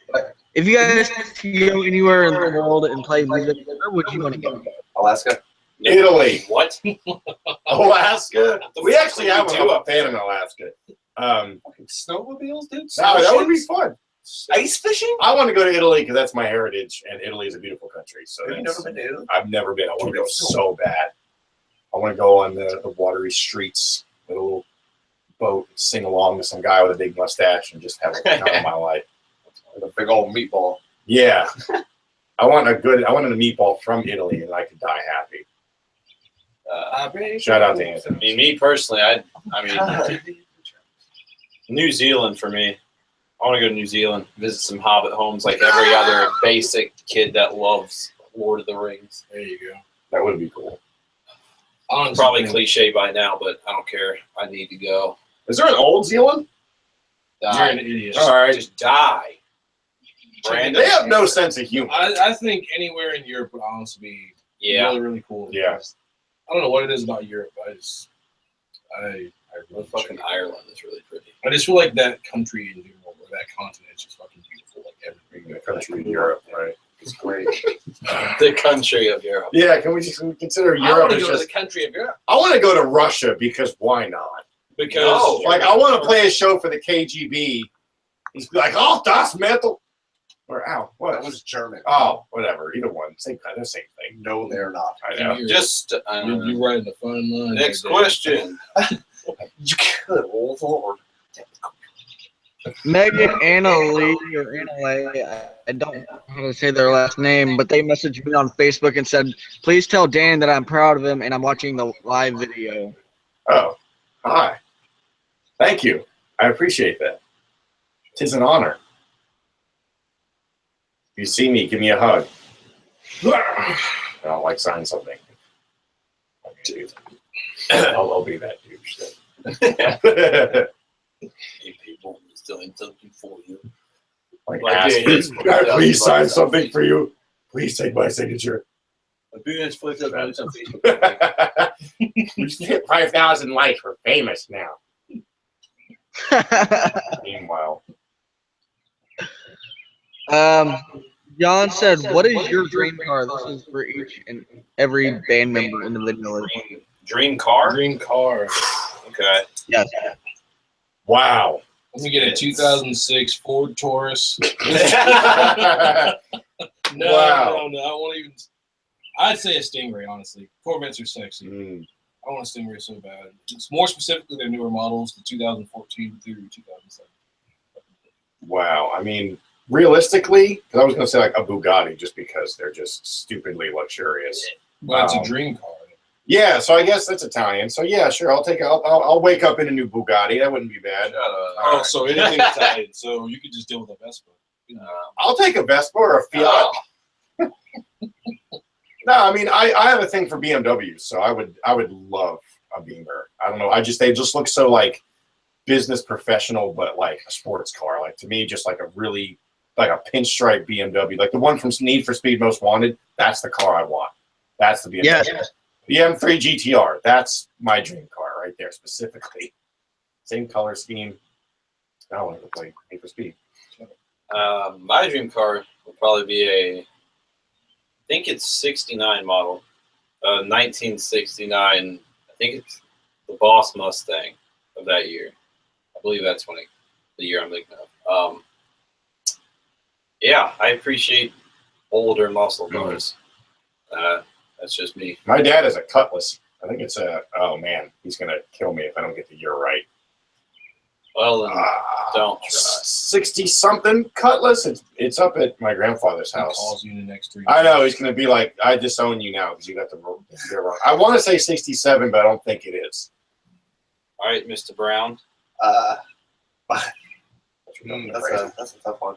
if you guys could go anywhere in the world and play music, where would you want to go? Alaska. Italy. What? Alaska. We actually have do a fan in Alaska. Snowmobiles, dude. No, that would be fun. Ice fishing. I want to go to Italy because that's my heritage, and Italy is a beautiful country. So Have you never been to Italy? I've never been. I want to go so bad. I want to go on the watery streets with a little boat and sing along to some guy with a big mustache and just have a time of my life. With a big old meatball. Yeah. I wanted a meatball from Italy, and I could die happy. Shout out to Anthony. I mean, me personally, I mean, New Zealand for me. I want to go to New Zealand, visit some Hobbit homes like every other basic kid that loves Lord of the Rings. There you go. That would be cool. Honestly, Probably cliche by now, but I don't care. I need to go. Is there an Old Zealand? you're Die. an idiot. All right. Just die. Brandon. They have no sense of humor. I think anywhere in Europe would honestly be Yeah. really, really cool. Yeah. I don't know what it is about Europe, but I really Fucking Ireland is really pretty. I just feel like that country in general, or that continent, is just fucking beautiful. Like everything. The country in Europe, right? It's great. The country of Europe. Yeah, can we just consider I Europe want to as go to just... the country of Europe I want to go to Russia because why not? because No. Like, I want to play a show for the KGB. He's like, oh, das metal. Or, ow, what? That was German. Oh, whatever. Either one. Same thing. No, they're not. I know. Just you're right in the fun line. next right there. question. You could. Oh, Lord. Megan Anna Lee or Anna Lay, I don't know how to say their last name, but they messaged me on Facebook and said, please tell Dan that I'm proud of him and I'm watching the live video. Oh, hi. Thank you. I appreciate that. 'Tis an honor. If you see me, give me a hug. I'll sign something. Dude. I'll be that dude. Hey people, he's doing something for you. Ask me, can I please sign something for you? Please take my signature. You just hit 5,000 likes. We're famous now. Meanwhile. John said, what is your dream car? This is for each and every band member individually. Dream car? Dream car. Okay. Yes. Wow. Let me get a 2006 Ford Taurus. No, Wow. no, I won't even. I'd say a Stingray, honestly. Corvettes are sexy. Mm. I want a Stingray so bad. It's more specifically their newer models, the 2014 through 2007. Wow. I mean, realistically, because I was going to say like a Bugatti just because they're just stupidly luxurious. But it's a dream car. Yeah, so I guess that's Italian. So yeah, sure, I'll take. I'll wake up in a new Bugatti. That wouldn't be bad. Oh, so anything Italian. So you could just deal with a Vespa. I'll take a Vespa or a Fiat. No, I mean I have a thing for BMWs, so I would love a Beamer. I don't know. They just look so like business professional, but like a sports car. Like to me, just like a really like a pinstripe BMW, like the one from Need for Speed Most Wanted. That's the car I want. That's the BMW. Yes. The M3 GTR. That's my dream car right there specifically. Same color scheme. I don't want to play Need for Speed. My dream car would probably be I think it's 69 model, 1969. I think it's the Boss Mustang of that year. I believe that's the year I'm thinking of. Yeah, I appreciate older muscle cars. That's just me. My dad is a Cutlass. I think it's oh man, he's going to kill me if I don't get the year right. Well, then don't try. 60-something Cutlass. It's up at my grandfather's He house. calls you in the next 3 I know, he's going to be like, I disown you now because you got the year wrong. I want to say 67, but I don't think it is. All right, Mr. Brown. That's a tough one.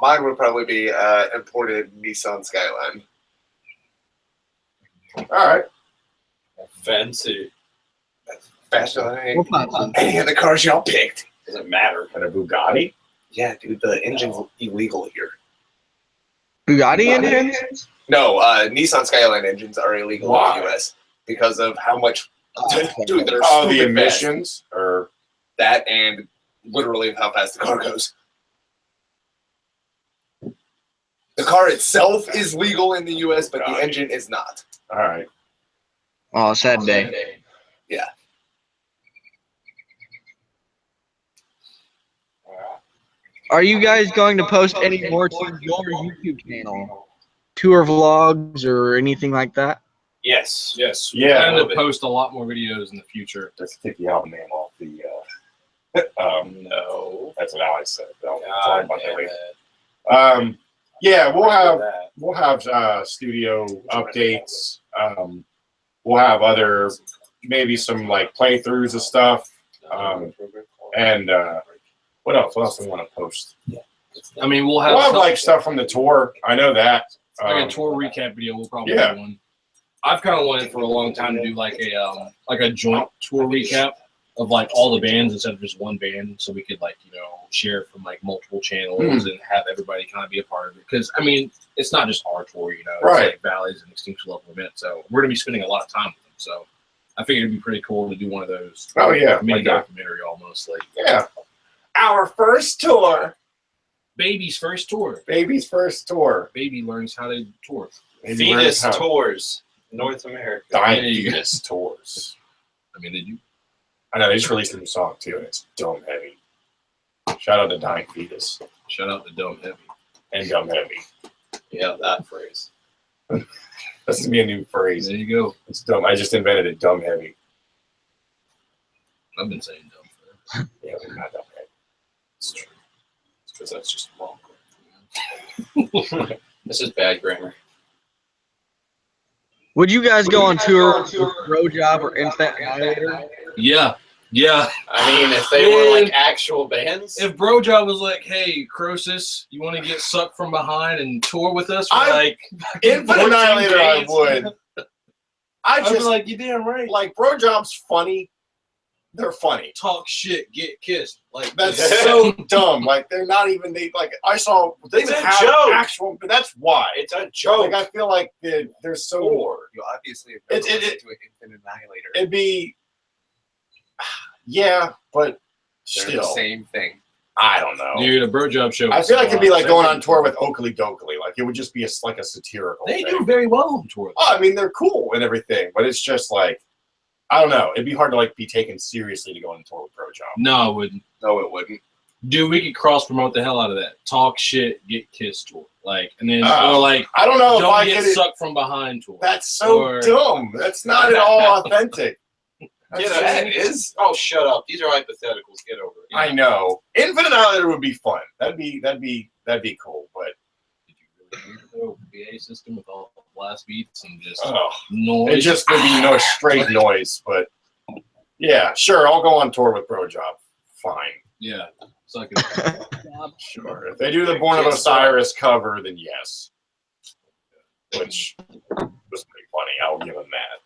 Mine would probably be imported Nissan Skyline. All right. Fancy. Faster than We'll find some. any of the cars y'all picked. Doesn't matter. And a Bugatti? Yeah, dude, the engine's illegal here. Bugatti engines? No, Nissan Skyline engines are illegal Why? in the U.S. because of how much. Dude, they're Oh, the stupid fast. emissions? Or That and literally how fast the car goes. The car itself is legal in the U.S., but the engine is not. All right. Oh, sad day. Yeah. Are you guys going to post any more to your YouTube channel? Tour vlogs or anything like that? Yes. Yes. Yeah, We're a going little to bit. post a lot more videos in the future. Let's take the album name off the. No. That's what Alex said. I'll talk God about that damn later. it. Yeah, Remember that. we'll have studio updates. We'll have other maybe some like playthroughs of stuff. And what else? What else do we want to post? I mean, we'll We'll have some- like stuff from the tour. I know that. like a tour recap video. We'll probably Yeah. do one. I've kind of wanted for a long time to do like a joint tour recap of like all the bands instead of just one band, so we could like share it from like multiple channels and have everybody kind of be a part of it. Because I mean, it's not just our tour, It's Right. like Valley's and Extinction Level event, so we're gonna be spending a lot of time with them. So I figured it'd be pretty cool to do one of those. Oh yeah, mini like a- documentary almost like yeah. Our first tour. Baby's first tour. Baby's first tour. Baby learns how to tour. Baby learns Fetus how- Tours, North America. Dying There you go. Fetus tours. I mean, they do. I know they just released a new song too, and it's dumb heavy. Shout out to Dying Fetus Shout out to Dumb Heavy. and Dumb Heavy. Yeah, that phrase. That's gonna be a new phrase. There you go. It's dumb. I just invented it. Dumb heavy. I've been saying dumb forever. Yeah, but not dumb heavy. It's true. It's because that's just wrong. This is bad grammar. Would you guys go on tour with Road Job or Infant Annihilator? Yeah. Yeah. I mean, if they were like actual bands, If Brojob was like, hey, Krosis, you want to get sucked from behind and tour with us for I- like Infant 14 Annihilator, I days? would. I I'd be just like, you damn right. like Bro Job's funny. They're funny. Talk shit, get kissed. Like That's so dumb. Like they're not even. They like I saw. They It's even a have joke. actual. But that's why. it's a joke. Like I feel like they're so. You obviously have never It- listened to an Infinite Annihilator. It'd be. Yeah, but They're the still, same thing. I don't know. Dude, a Brojob show. I was feel like it'd be like so going on much tour fun. with Oakley Dokley. Like it would just be like a satirical. They thing. do very well on tour. Oh, I mean, they're cool and everything, but it's just like, I don't know. It'd be hard to like be taken seriously to go on tour with Pro Job. No, I wouldn't. No, it wouldn't. Dude, we could cross promote the hell out of that. Talk shit, get kissed tour. Like, and then Oh. or like I don't know if don't I get could. sucked from behind tour. That's so Or- dumb. That's not at all authentic. Get That's out. That is. Oh, shut up. These are hypotheticals. Get over it. I know. Infinite Annihilator would be fun. That'd be cool. But Did you really need the PA system with all the blast beats and just oh, noise? it just would be no straight noise. But yeah, sure, I'll go on tour with Pro Job. Fine, yeah. It's like a, sure. If they do the Born of Osiris cover, then yes. Which was pretty funny. I'll give them that.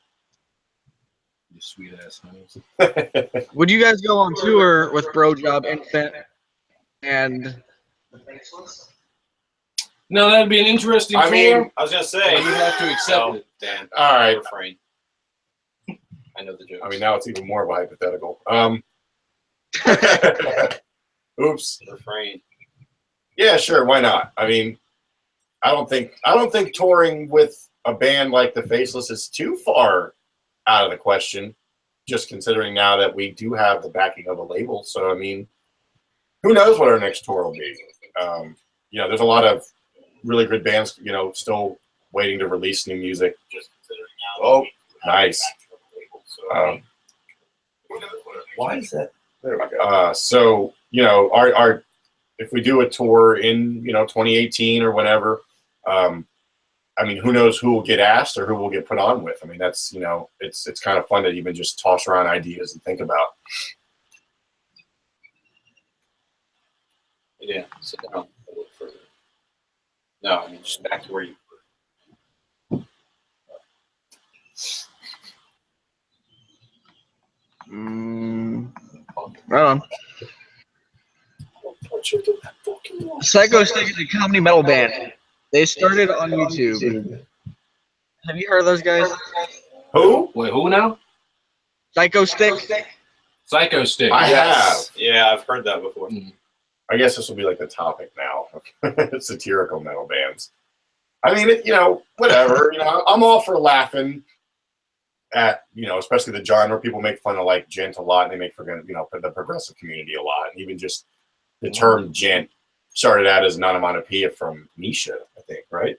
you sweet ass honeys. Would you guys go on tour with Bro Job, Infant, and No, that'd be an interesting I tour. mean, I was gonna but say. you have to accept Oh, it. Dan. all right. Refrain. I know the joke. I mean, now it's even more of a hypothetical. Oops. Refrain. Yeah, sure. Why not? I mean, I don't think touring with a band like the Faceless is too far out of the question. Just considering now that we do have the backing of a label, so I mean, who knows what our next tour will be? There's a lot of really good bands, still waiting to release new music. Just considering now. Oh, nice. Why is that? There we go. So our if we do a tour in 2018 or whatever, I mean, who knows who will get asked or who will get put on with. I mean, that's it's kind of fun to even just toss around ideas and think about. Yeah. Sit down a little further. No, I mean just back to where you were. Right on. Psycho Stick is a comedy metal band. They started on YouTube. Have you heard of those guys? Who? Wait, who now? Psycho Stick? Psycho Stick. I have. Yeah, I've heard that before. I guess this will be like the topic now. Satirical metal bands. I mean, whatever. I'm all for laughing at, especially the genre. People make fun of like gent a lot, and they make fun of, the progressive community a lot. And even just the term gent started out as an onomatopoeia from Misha, I think, right?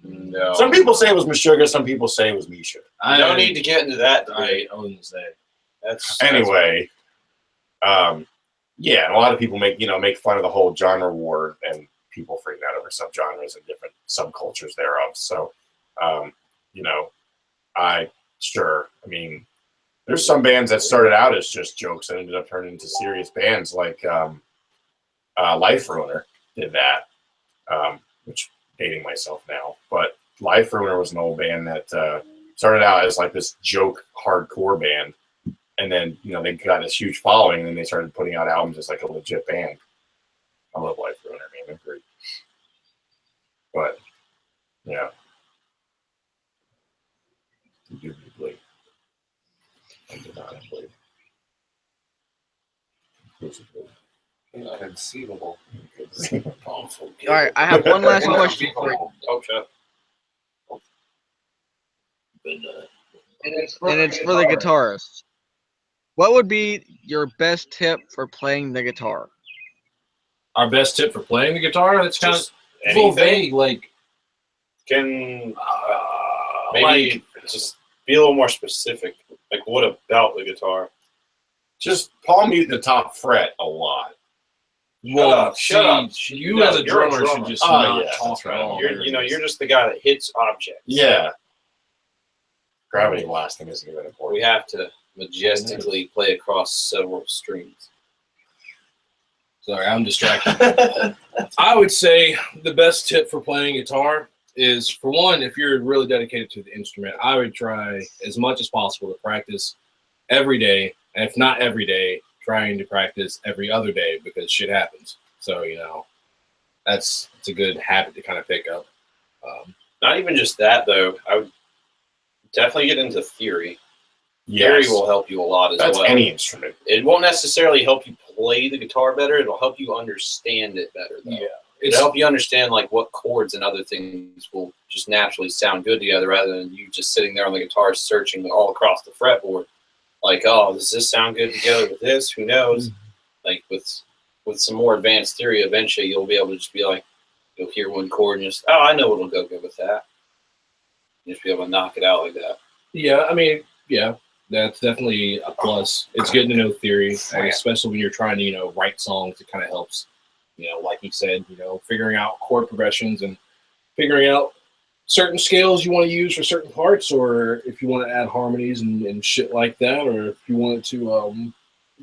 No. Some people say it was Meshuggah, some people say it was Misha. I don't need to get into that debate. I wouldn't say. Anyway, yeah, and a lot of people make fun of the whole genre war, and people freak out over subgenres and different subcultures thereof. So, I mean, there's some bands that started out as just jokes and ended up turning into serious bands, like Life Ruiner did that, which dating myself now, but Life Ruiner was an old band that started out as like this joke hardcore band, and then they got this huge following, and then they started putting out albums as like a legit band. I love Life Ruiner, man, they're great. But yeah, indubitably, undeniably, exclusively. Inconceivable. All right, I have one last question for you. Oh, shut up. And it's for the guitarist. What would be your best tip for playing the guitar? Our best tip for playing the guitar? That's kind of Just a little anything. vague. Like, Can maybe just be a little more specific. Like, what about the guitar? Just palm mute the top fret a lot. Shut up. You No, as a you're a drummer should drummer. just Oh, not yeah, talk that's at right. all. You're just the guy that hits objects. Yeah. Gravity blasting isn't even important. We have to majestically play across several strings. Sorry, I'm distracted. I would say the best tip for playing guitar is, for one, if you're really dedicated to the instrument, I would try as much as possible to practice every day. And if not every day, trying to practice every other day, because shit happens. So, it's a good habit to kind of pick up. Not even just that, though. I would definitely get into theory. Yes. Theory will help you a lot as That's well. any instrument. It won't necessarily help you play the guitar better. It'll help you understand it better, though. Yeah. It'll help you understand like what chords and other things will just naturally sound good together, rather than you just sitting there on the guitar searching all across the fretboard. Like, oh, does this sound good together with this? Who knows? Like with some more advanced theory, eventually you'll be able to just be like, you'll hear one chord and just, oh, I know what'll go good with that. You just be able to knock it out like that. Yeah, I mean, yeah, that's definitely a plus. It's good to know theory, and especially when you're trying to, write songs. It kind of helps, like you said, figuring out chord progressions and figuring out certain scales you want to use for certain parts, or if you want to add harmonies and shit like that, or if you want to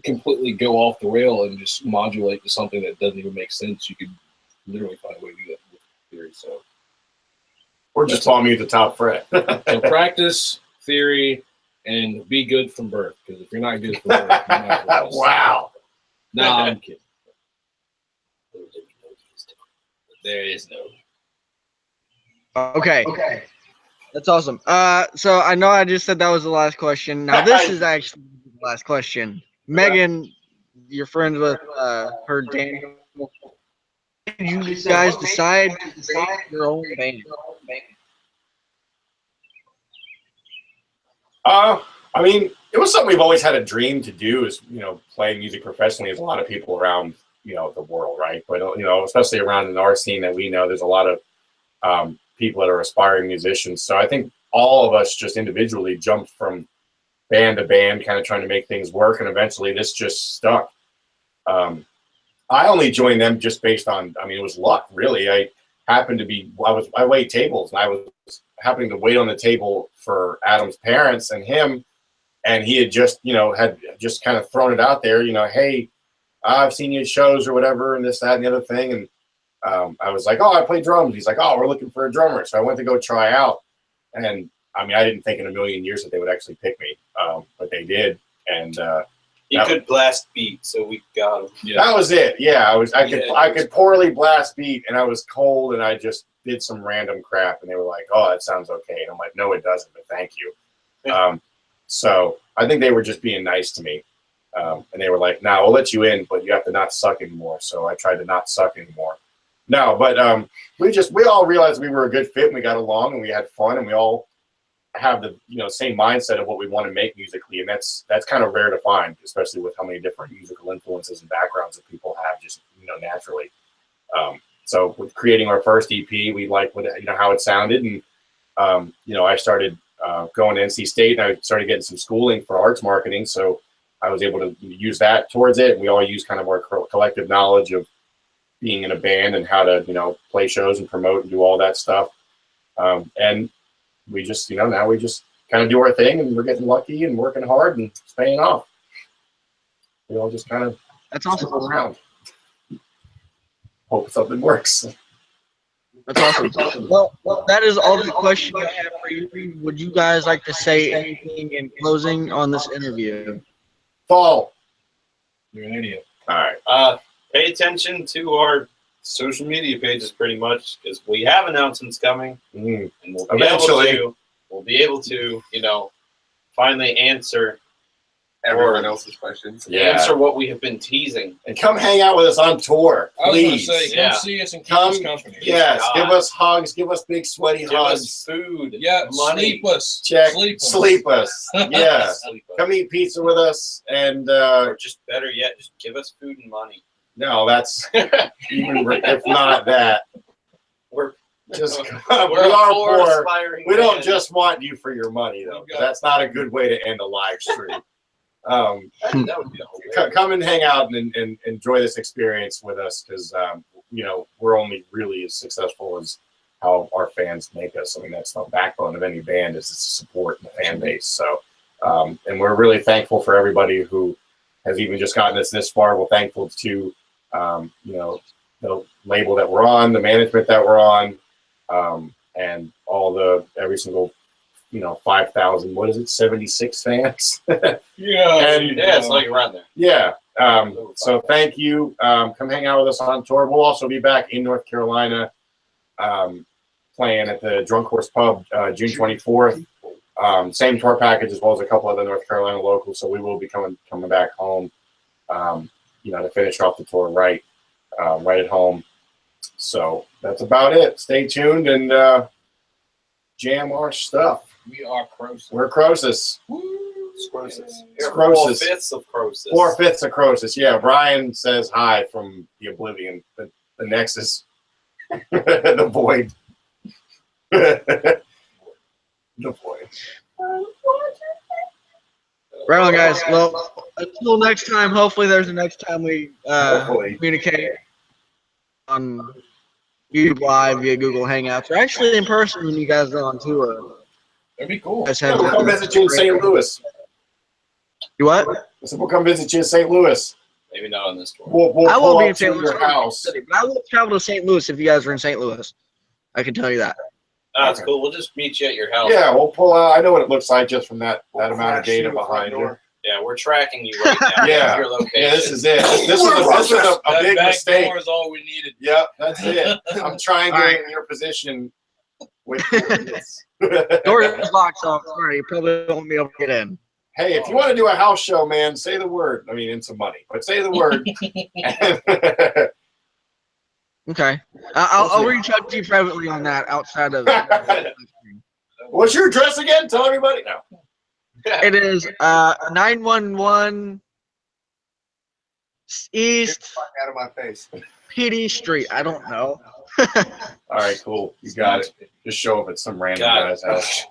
completely go off the rail and just modulate to something that doesn't even make sense, you could literally find a way to do that with theory. So, Or just palm mute the top fret. so practice theory and be good from birth, because if you're not good from birth, you're not good. Wow. No, I'm kidding. There is no. Okay. That's awesome. So I know I just said that was the last question. Now this is actually the last question. Megan, you're friends with her Daniel. Did you guys decide to create your own band? I mean, it was something we've always had a dream to do, is, play music professionally, as a lot of people around, the world, right? But, especially around in our scene that we know, there's a lot of people that are aspiring musicians. So I think all of us just individually jumped from band to band, kind of trying to make things work. And eventually this just stuck. I only joined them just based on, it was luck, really. I happened to be, I wait tables, and I was happening to wait on the table for Adam's parents and him. And he had just, had just kind of thrown it out there, hey, I've seen you at shows or whatever, and this, that, and the other thing. And I was like, oh, I play drums. He's like, oh, we're looking for a drummer. So I went to go try out. And I didn't think in a million years that they would actually pick me, but they did. And he could blast beat, so we got him. Yeah. That was it. Yeah, I could poorly blast beat, and I was cold, and I just did some random crap, and they were like, oh, that sounds okay. And I'm like, no, it doesn't, but thank you. So I think they were just being nice to me. And they were like, nah, we'll let you in, but you have to not suck anymore. So I tried to not suck anymore. No, but we all realized we were a good fit and we got along and we had fun and we all have the same mindset of what we want to make musically, and that's kind of rare to find, especially with how many different musical influences and backgrounds that people have just naturally. So with creating our first EP, we liked how it sounded, and I started going to NC State and I started getting some schooling for arts marketing, so I was able to use that towards it. We all use kind of our collective knowledge of being in a band and how to play shows and promote and do all that stuff, and we just now we just kind of do our thing, and we're getting lucky and working hard and it's paying off. We all just kind of That's awesome. Around. Hope something works. That's awesome. Well, that is all the questions I have for you. Would you guys like to say anything in closing on this interview? Fall. You're an idiot. All right. Pay attention to our social media pages pretty much, because we have announcements coming, and we'll be able to finally answer Everyone else's questions. Answer what we have been teasing. And come hang out with us on tour, please. I was gonna say, come see us and keep us company. Yes, give us hugs, give us big sweaty hugs. Us food, money. Sleep us. Check. Sleep us. Yeah. Come eat pizza with us, and or just better yet, just give us food and money. No, that's even if not that. We're we are are poor. We don't just want you for your money, though. That's not a good way to end a live stream. That would be the whole come and hang out and enjoy this experience with us, because we're only really as successful as how our fans make us. I mean, that's the backbone of any band, is its support and the fan base. So and we're really thankful for everybody who has even just gotten us this far. We're thankful to the label that we're on, the management that we're on, and every single 5,000, what is it, 76 fans? it's like around there. Yeah. So thank you. Come hang out with us on tour. We'll also be back in North Carolina, playing at the Drunk Horse Pub June 24th. Same tour package as well as a couple other North Carolina locals. So we will be coming back home, to finish off the tour right at home. So that's about it. Stay tuned and jam our stuff. We are Krosis. We're Krosis. It's Krosis. It's Krosis. 4/5 of Krosis. 4/5 of Krosis. Yeah, Brian says hi from the Oblivion, the Nexus, the Void. The Void. Right on, guys. Well, until next time, hopefully there's a next time we communicate on YouTube Live via Google Hangouts, or actually in person when you guys are on tour. That'd be cool. We'll come visit you in St. Louis. You what? I said we'll come visit you in St. Louis. Maybe not on this tour. We'll I won't be in St. St. Louis. Your house. But I will travel to St. Louis if you guys are in St. Louis. I can tell you that. That's cool. We'll just meet you at your house. Yeah, we'll pull out. I know what it looks like just from that amount of data behind you. Yeah, we're tracking you right now. Yeah. Your location. Yeah, this is it. This was a big mistake. Door is all we needed. Yep, that's it. I'm triangulating your position with coordinates. Door is locked, so sorry, you probably won't be able to get in. Hey, if you want to do a house show, man, say the word. I mean, and some money, but say the word. Okay. I'll reach out to you privately on that outside of. What's your address again? Tell everybody. No. It is 911 East Out of my face. PD Street. I don't know. All right, cool. You got it. Just show up at some random guy's house.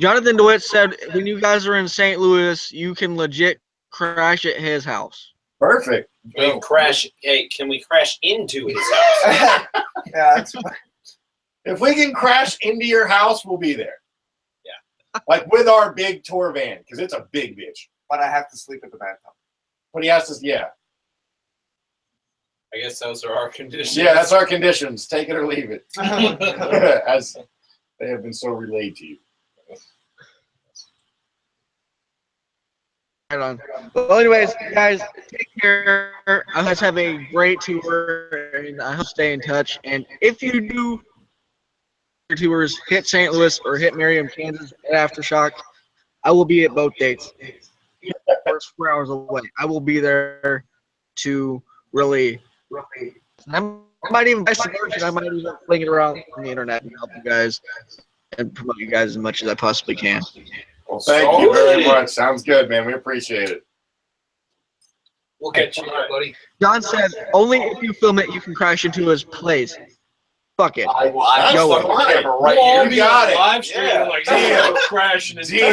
Jonathan DeWitt said when you guys are in St. Louis, you can legit crash at his house. Perfect. We can crash. Hey, can we crash into his house? Yeah, that's fine. If we can crash into your house, we'll be there. Yeah. Like with our big tour van, because it's a big bitch. But I have to sleep at the bathtub. But he has to, yeah. I guess those are our conditions. Yeah, that's our conditions. Take it or leave it. As they have been so relayed to you. Right on. Well, anyways, guys, take care. I hope you have a great tour, and I hope you stay in touch. And if you do your tours, hit St. Louis or hit Merriam, Kansas at Aftershock. I will be at both dates. It's 4 hours away. I will be there to really I might even buy some merch, and I might even fling it around on the internet and help you guys and promote you guys as much as I possibly can. Well, thank you very much. Sounds good, man. We appreciate it. We'll catch you later, buddy. John said, only if you film it, you can crash into his place. Fuck it. I'm Yo, fucking fine. camera right We'll all here. be got on it. live stream Yeah. like Deal. crashing his Deal.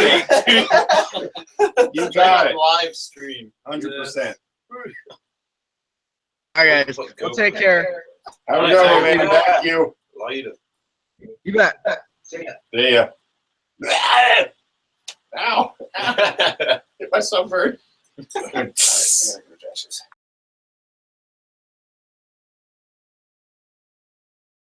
You got it. Live stream. 100%. All right, guys. Well, take care. Have a good one, man. Thank you. Later. You bet. See ya. Ow. Hit my sunburn.